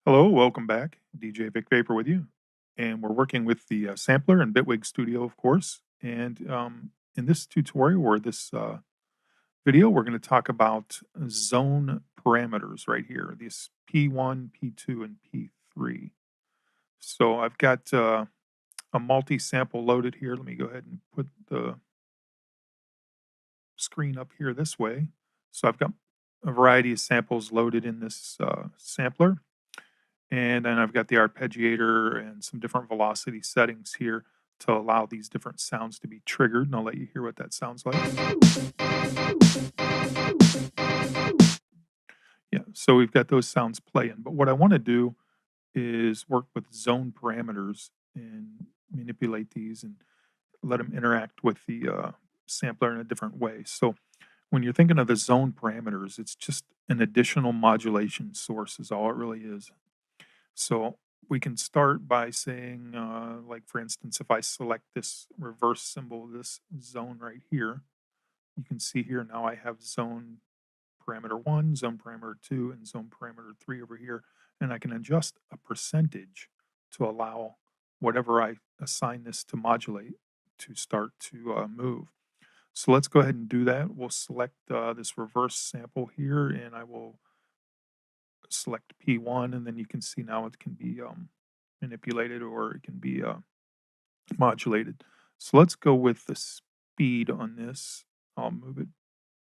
Hello, welcome back. DJ Vic Vapor with you. And we're working with the sampler in Bitwig Studio, of course. And in this tutorial or this video, we're going to talk about zone parameters right here, these P1, P2, and P3. So I've got a multi-sample loaded here. Let me go ahead and put the screen up here this way. So I've got a variety of samples loaded in this sampler. And then I've got the arpeggiator and some different velocity settings here to allow these different sounds to be triggered. And I'll let you hear what that sounds like. Yeah, so we've got those sounds playing. But what I want to do is work with zone parameters and manipulate these and let them interact with the sampler in a different way. So when you're thinking of the zone parameters, it's just an additional modulation source is all it really is. So we can start by saying, like for instance, if I select this reverse symbol, this zone right here, you can see here now I have zone parameter 1, zone parameter 2, and zone parameter 3 over here. And I can adjust a percentage to allow whatever I assign this to modulate to start to move. So let's go ahead and do that. We'll select this reverse sample here, and I will select P1, and then you can see now it can be manipulated or it can be modulated. So let's go with the speed on this. I'll move it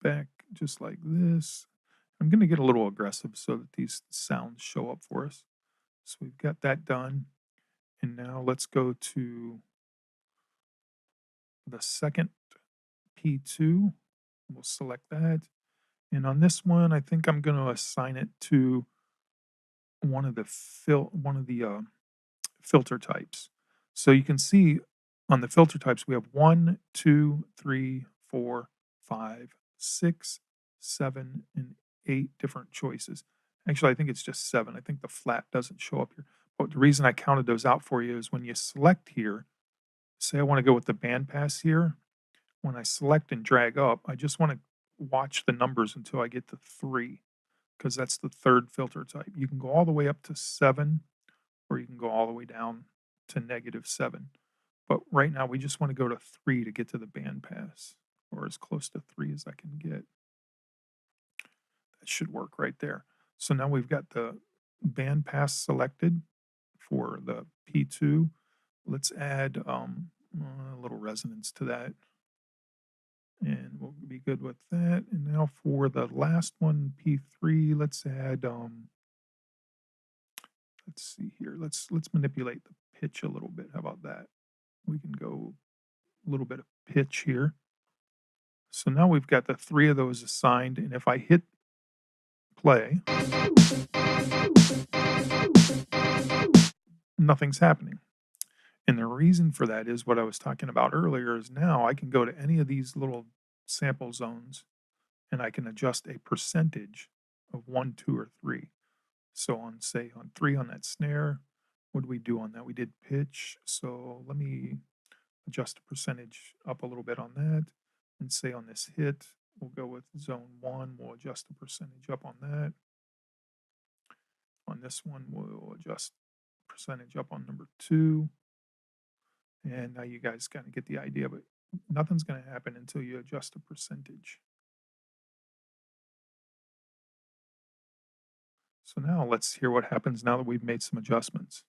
back just like this. I'm going to get a little aggressive so that these sounds show up for us. So we've got that done. And now let's go to the second P2. We'll select that. And on this one, I think I'm going to assign it to one of the filter types. So you can see on the filter types we have 1, 2, 3, 4, 5, 6, 7, and 8 different choices. Actually, I think it's just 7. I think the flat doesn't show up here. But the reason I counted those out for you is when you select here, say I want to go with the bandpass here. When I select and drag up, I just want to watch the numbers until I get to 3, because that's the third filter type. You can go all the way up to 7, or you can go all the way down to -7. But right now we just want to go to 3 to get to the bandpass, or as close to 3 as I can get. That should work right there. So now we've got the bandpass selected for the P2. Let's add a little resonance to that. And we'll be good with that. And now for the last one, P3, let's add let's see here. Let's manipulate the pitch a little bit. How about that? We can go a little bit of pitch here. So now we've got the 3 of those assigned, and if I hit play, nothing's happening. And the reason for that is what I was talking about earlier is now I can go to any of these little sample zones and I can adjust a percentage of 1, 2, or 3. So on, say, on 3 on that snare, what did we do on that? We did pitch. So let me adjust the percentage up a little bit on that. And say on this hit, we'll go with zone 1. We'll adjust the percentage up on that. On this one, we'll adjust percentage up on number 2. And now you guys kind of get the idea, but nothing's going to happen until you adjust the percentage. So now let's hear what happens now that we've made some adjustments.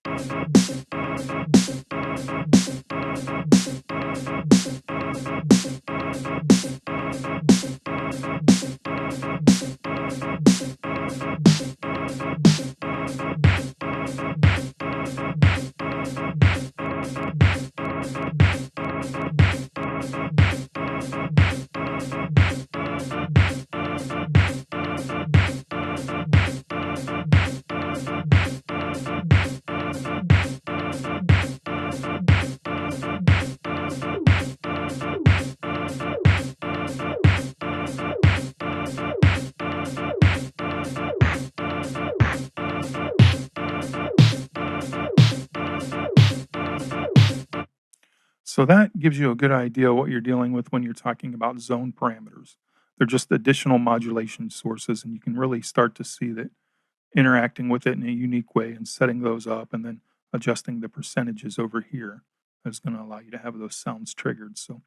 So that gives you a good idea what you're dealing with when you're talking about zone parameters. They're just additional modulation sources, and you can really start to see that interacting with it in a unique way and setting those up, and then adjusting the percentages over here is going to allow you to have those sounds triggered. So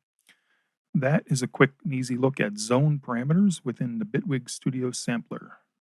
that is a quick and easy look at zone parameters within the Bitwig Studio Sampler.